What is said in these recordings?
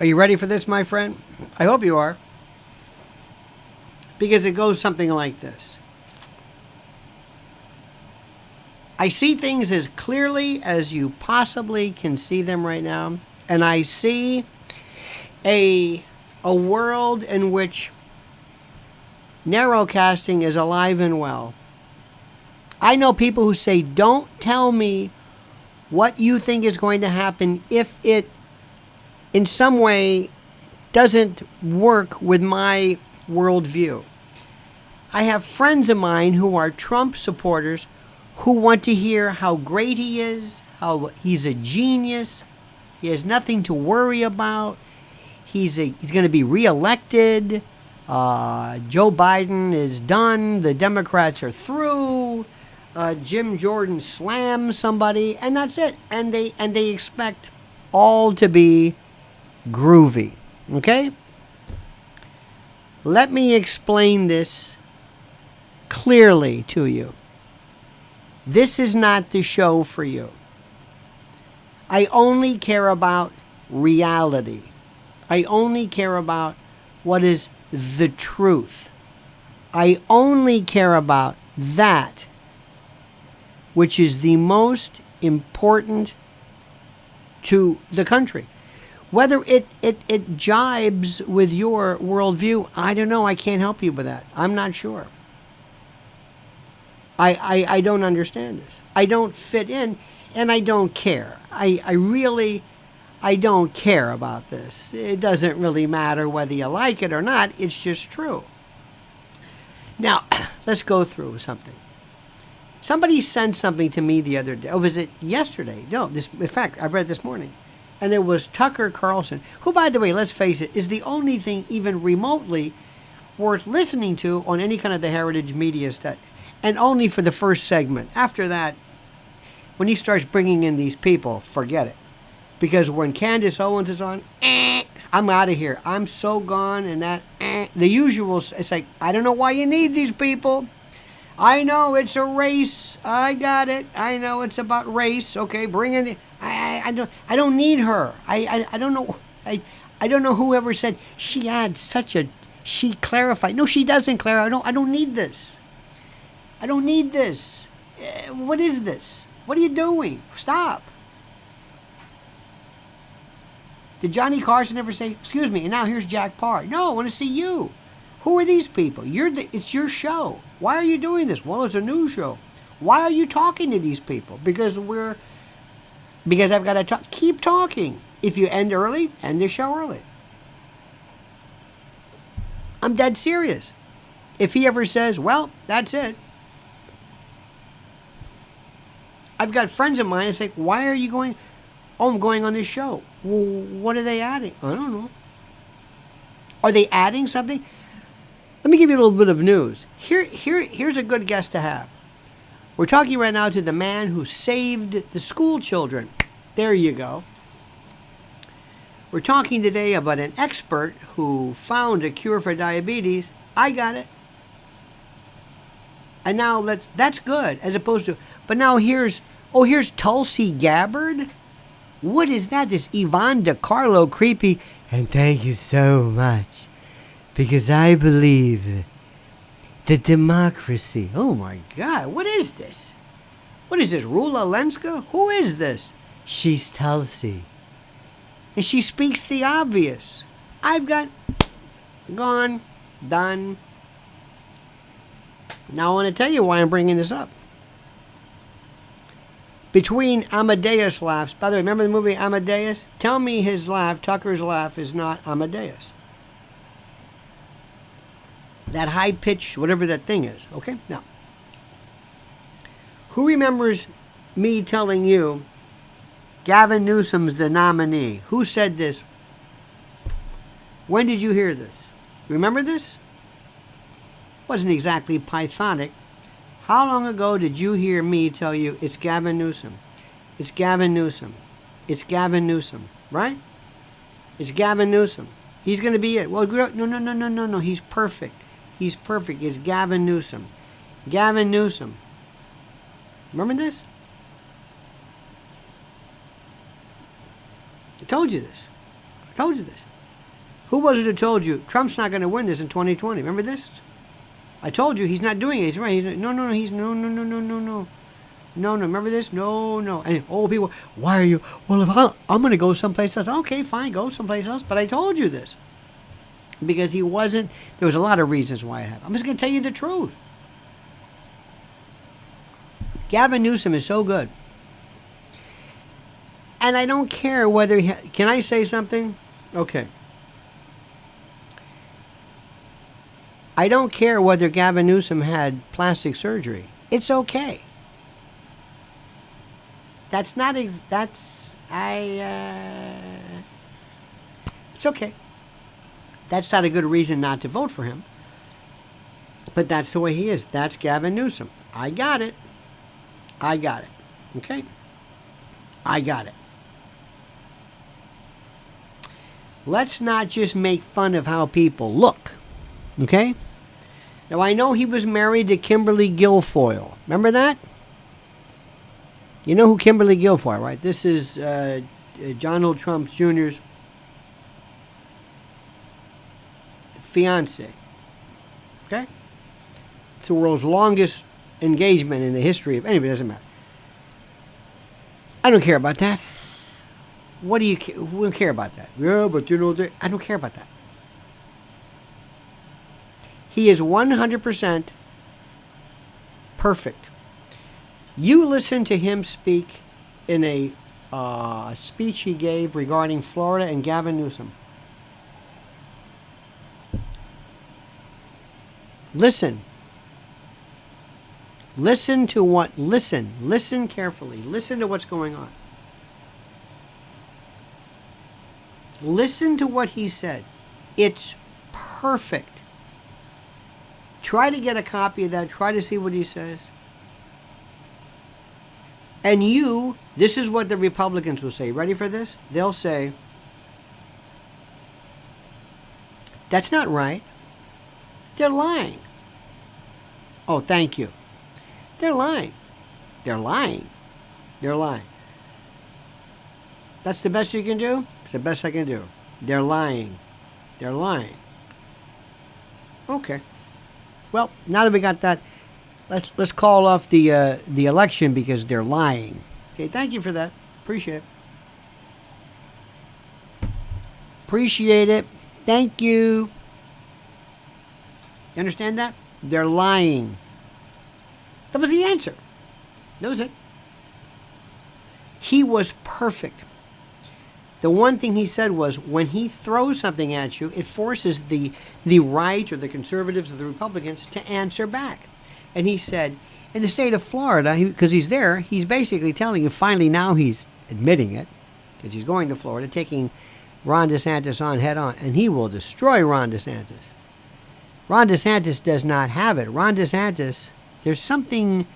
Are you ready for this, my friend? I hope you are. Because it goes something like this. I see things as clearly as you possibly can see them right now. And I see a world in which narrowcasting is alive and well. I know people who say, don't tell me what you think is going to happen if it in some way doesn't work with my worldview. I have friends of mine who are Trump supporters who want to hear how great he is, how he's a genius, he has nothing to worry about, he's going to be reelected, Joe Biden is done, the Democrats are through, Jim Jordan slams somebody, and that's it. And they expect all to be groovy. Okay? Let me explain this clearly to you. This is not the show for you. I only care about reality. I only care about what is the truth. I only care about that which is the most important to the country. Whether it jibes with your worldview, I don't know. I can't help you with that. I'm not sure. I don't understand this. I don't fit in, and I don't care. I don't care about this. It doesn't really matter whether you like it or not. It's just true. Now, let's go through something. Somebody sent something to me the other day. Oh, was it yesterday? No, in fact, I read it this morning. And it was Tucker Carlson, who, by the way, let's face it, is the only thing even remotely worth listening to on any kind of the heritage media stuff. And only for the first segment. After that, when he starts bringing in these people, forget it. Because when Candace Owens is on, I'm out of here. I'm so gone. And that, the usual, it's like, I don't know why you need these people. I know it's a race. I got it. I know it's about race. Okay, bring in the, I don't need her. I don't know. I don't know whoever said she had such a, she clarified. No, she doesn't clarify. I don't need this. I don't need this. What is this? What are you doing? Stop. Did Johnny Carson ever say, excuse me, and now here's Jack Parr? No, I want to see you. Who are these people? It's your show. Why are you doing this? Well, it's a news show. Why are you talking to these people? Because I've got to talk. Keep talking. If you end early, end the show early. I'm dead serious. If he ever says, well, that's it. I've got friends of mine that say, why are you going? Oh, I'm going on this show. Well, what are they adding? I don't know. Are they adding something? Let me give you a little bit of news. Here's a good guest to have. We're talking right now to the man who saved the school children. There you go. We're talking today about an expert who found a cure for diabetes. I got it. And now that's good, as opposed to, but now here's Tulsi Gabbard. What is that? This Yvonne DiCarlo creepy. And thank you so much. Because I believe the democracy. Oh my God, what is this? What is this, Rula Lenska? Who is this? She's Tulsi. And she speaks the obvious. I've got gone, done. Now I want to tell you why I'm bringing this up. Between Amadeus laughs, by the way, remember the movie Amadeus? Tell me his laugh, Tucker's laugh, is not Amadeus. That high pitch, whatever that thing is. Okay? Now, who remembers me telling you Gavin Newsom's the nominee? Who said this? When did you hear this? Remember this? Wasn't exactly Pythonic. How long ago did you hear me tell you it's Gavin Newsom? It's Gavin Newsom. It's Gavin Newsom. Right? It's Gavin Newsom. He's going to be it. Well, no. He's perfect. He's perfect. It's Gavin Newsom. Gavin Newsom. Remember this? I told you this. I told you this. Who was it who told you Trump's not going to win this in 2020? Remember this? I told you he's not doing it. He's right. No. No. Remember this? No. And people, why are you? Well, if I'm going to go someplace else. Okay, fine, go someplace else. But I told you this because he wasn't. There was a lot of reasons why it happened. I'm just going to tell you the truth. Gavin Newsom is so good, and I don't care whether can I say something? Okay. I don't care whether Gavin Newsom had plastic surgery. It's okay. It's okay. That's not a good reason not to vote for him. But that's the way he is. That's Gavin Newsom. I got it. Okay? I got it. Let's not just make fun of how people look. Okay? Now, I know he was married to Kimberly Guilfoyle. Remember that? You know who Kimberly Guilfoyle, right? This is Donald Trump Jr.'s fiance. Okay? It's the world's longest engagement in the history of anybody. It doesn't matter. I don't care about that. Who don't care about that? Yeah, but I don't care about that. He is 100% perfect. You listen to him speak in a speech he gave regarding Florida and Gavin Newsom. Listen. Listen carefully. Listen to what's going on. Listen to what he said. It's perfect. Try to get a copy of that. Try to see what he says. And this is what the Republicans will say. Ready for this? They'll say, that's not right. They're lying. Oh, thank you. They're lying. That's the best you can do? It's the best I can do. They're lying. Okay. Well, now that we got that, let's call off the election because they're lying. Okay, thank you for that. Appreciate it. Thank you. You understand that? They're lying. That was the answer. That was it. He was perfect. The one thing he said was, when he throws something at you, it forces the right or the conservatives or the Republicans to answer back. And he said, in the state of Florida, because he's there, he's basically telling you, finally now he's admitting it, because he's going to Florida, taking Ron DeSantis on head on, and he will destroy Ron DeSantis. Ron DeSantis does not have it. Ron DeSantis, there's something,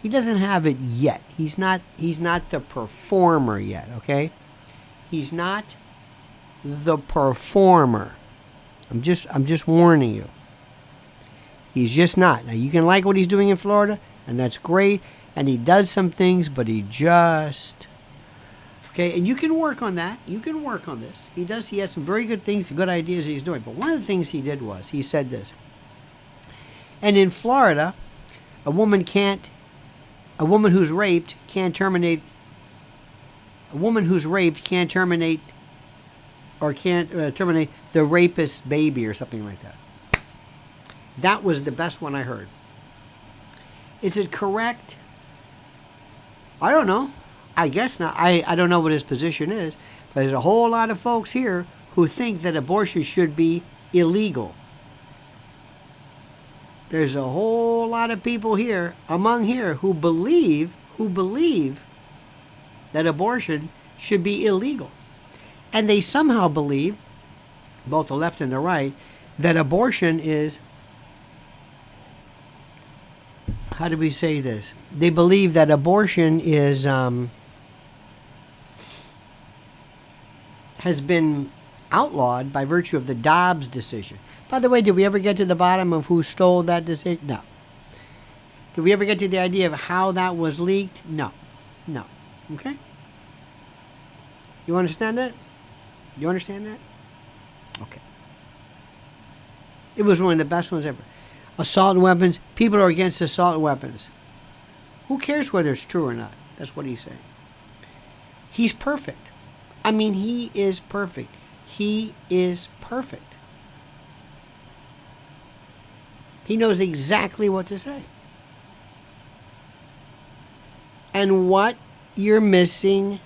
he doesn't have it yet. He's not the performer yet, okay? He's not the performer. I'm just warning you. He's just not. Now, you can like what he's doing in Florida, and that's great, and he does some things, but he just... Okay, and you can work on that. You can work on this. He has some very good things, good ideas that he's doing. But one of the things he did was, he said this. And in Florida, a woman who's raped can't terminate the rapist's baby or something like that. That was the best one I heard. Is it correct? I don't know. I guess not. I don't know what his position is, but there's a whole lot of folks here who think that abortion should be illegal. There's a whole lot of people here, who believe that abortion should be illegal. And they somehow believe, both the left and the right, that abortion is, how do we say this? They believe that abortion is, has been outlawed by virtue of the Dobbs decision. By the way, did we ever get to the bottom of who stole that decision? No. Did we ever get to the idea of how that was leaked? No. Okay? You understand that? You understand that? Okay. It was one of the best ones ever. Assault weapons. People are against assault weapons. Who cares whether it's true or not? That's what he's saying. He's perfect. I mean, he is perfect. He is perfect. He knows exactly what to say. And what you're missing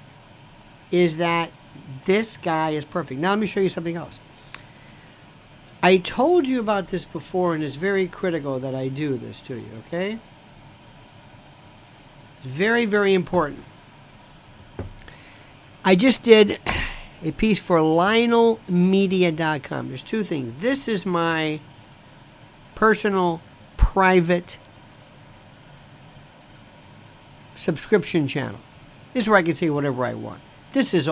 is that this guy is perfect. Now let me show you something else. I told you about this before, and it's very critical that I do this to you, okay? It's very, very important. I just did a piece for LionelMedia.com. There's two things. This is my personal, private subscription channel. This is where I can say whatever I want. This is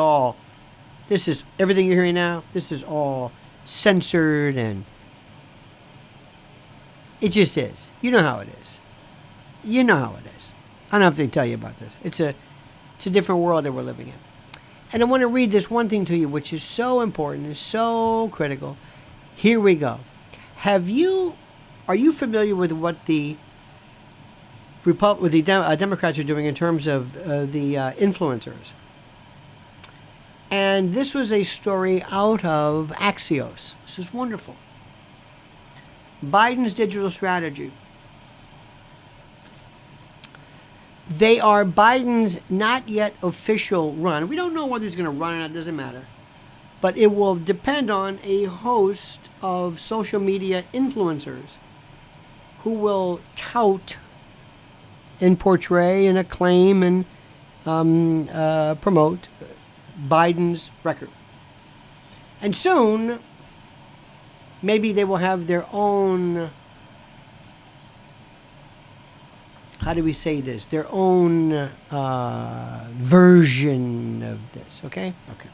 everything you're hearing now. This is all censored, and it just is. You know how it is. You know how it is. I don't have to tell you about this. It's a different world that we're living in. And I want to read this one thing to you, which is so important and so critical. Here we go. Are you familiar with what the Democrats are doing in terms of the influencers? And this was a story out of Axios. This is wonderful. Biden's digital strategy. They are Biden's not yet official run. We don't know whether he's going to run or not. It doesn't matter. But it will depend on a host of social media influencers who will tout and portray and acclaim and promote Biden's record. And soon, maybe they will have their own, how do we say this? Their own version of this, okay? Okay.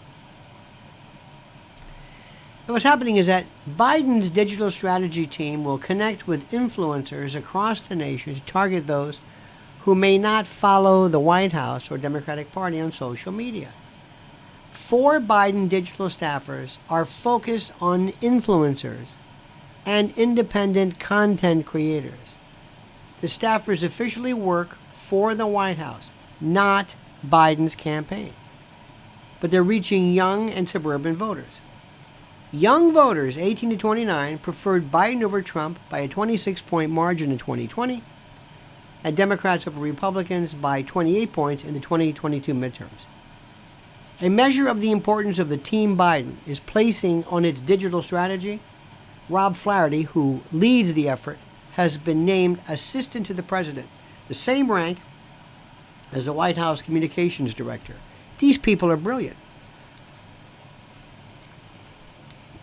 And what's happening is that Biden's digital strategy team will connect with influencers across the nation to target those who may not follow the White House or Democratic Party on social media. 4 Biden digital staffers are focused on influencers and independent content creators. The staffers officially work for the White House, not Biden's campaign. But they're reaching young and suburban voters. Young voters, 18 to 29, preferred Biden over Trump by a 26-point margin in 2020, and Democrats over Republicans by 28 points in the 2022 midterms. A measure of the importance of the Team Biden is placing on its digital strategy. Rob Flaherty, who leads the effort, has been named Assistant to the President, the same rank as the White House Communications Director. These people are brilliant.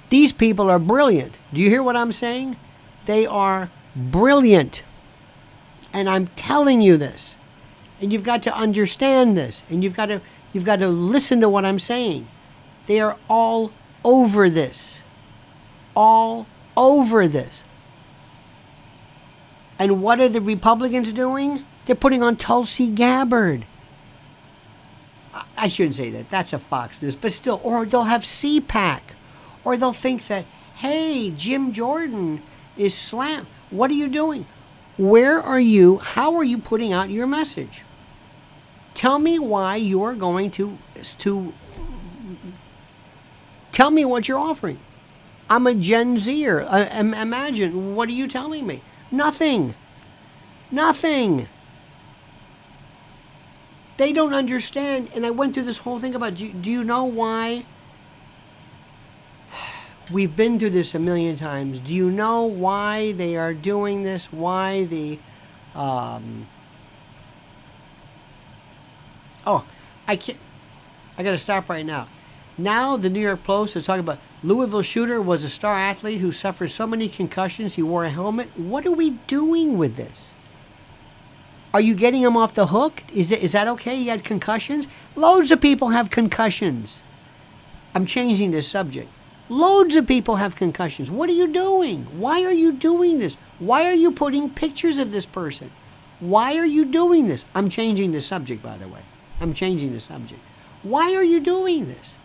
These people are brilliant. Do you hear what I'm saying? They are brilliant. And I'm telling you this. And you've got to understand this. And you've got to listen to what I'm saying. They are all over this. All over this. And what are the Republicans doing? They're putting on Tulsi Gabbard. I shouldn't say that. That's a Fox News. But still, or they'll have CPAC. Or they'll think that, hey, Jim Jordan is slam. What are you doing? Where are you? How are you putting out your message? Tell me why you're going to tell me what you're offering. I'm a Gen Zer. Imagine, what are you telling me? Nothing. Nothing. They don't understand. And I went through this whole thing about, do you know why? We've been through this a million times. Do you know why they are doing this? Why the... I can't... I got to stop right now. Now the New York Post is talking about Louisville shooter was a star athlete who suffered so many concussions he wore a helmet. What are we doing with this? Are you getting him off the hook? Is that okay? He had concussions? Loads of people have concussions. I'm changing this subject. Loads of people have concussions. What are you doing? Why are you doing this? Why are you putting pictures of this person? Why are you doing this? I'm changing the subject, by the way. I'm changing the subject. Why are you doing this?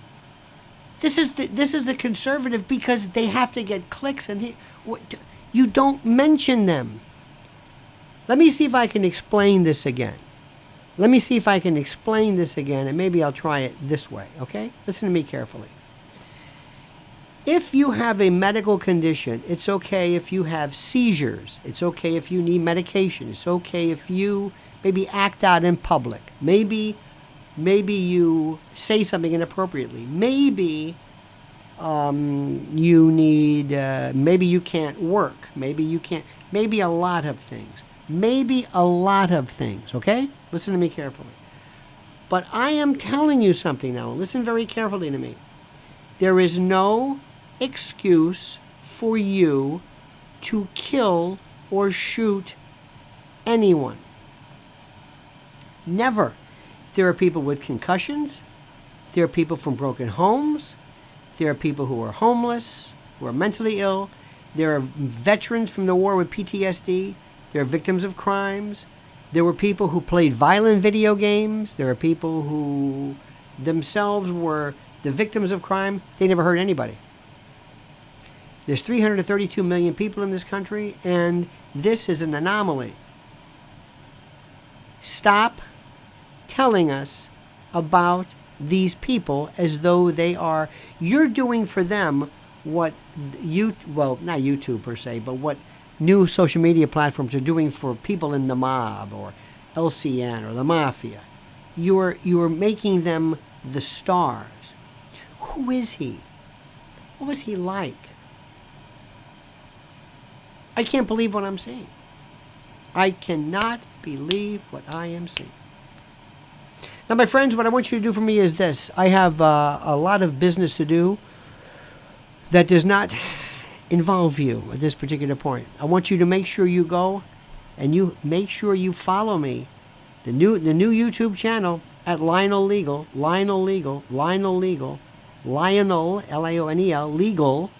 This is the conservative because they have to get clicks, and you don't mention them. Let me see if I can explain this again. And maybe I'll try it this way, okay? Listen to me carefully. If you have a medical condition, it's okay if you have seizures. It's okay if you need medication. It's okay if you maybe act out in public. Maybe you say something inappropriately. Maybe you need, maybe you can't work. Maybe a lot of things. Okay? Listen to me carefully. But I am telling you something now. Listen very carefully to me. There is no excuse for you to kill or shoot anyone. Never. There are people with concussions. There are people from broken homes. There are people who are homeless, who are mentally ill. There are veterans from the war with PTSD. There are victims of crimes. There were people who played violent video games. There are people who themselves were the victims of crime. They never hurt anybody. There's 332 million people in this country, and this is an anomaly. Stop telling us about these people as though you're doing for them what not YouTube per se, but what new social media platforms are doing for people in the mob or LCN or the mafia. You're making them the stars. Who is he? What was he like? I can't believe what I'm seeing. I cannot believe what I am seeing. Now, my friends, what I want you to do for me is this. I have a lot of business to do that does not involve you at this particular point. I want you to make sure you go and you make sure you follow me. The new YouTube channel at Lionel Legal, Lionel, Lionel, legal.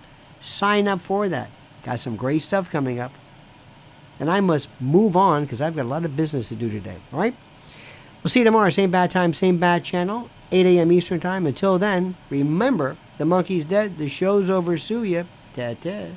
Sign up for that. Got some great stuff coming up. And I must move on because I've got a lot of business to do today. All right? We'll see you tomorrow. Same bad time, same bad channel. 8 a.m. Eastern time. Until then, remember, the monkey's dead. The show's over. Sue ya. Ta-ta.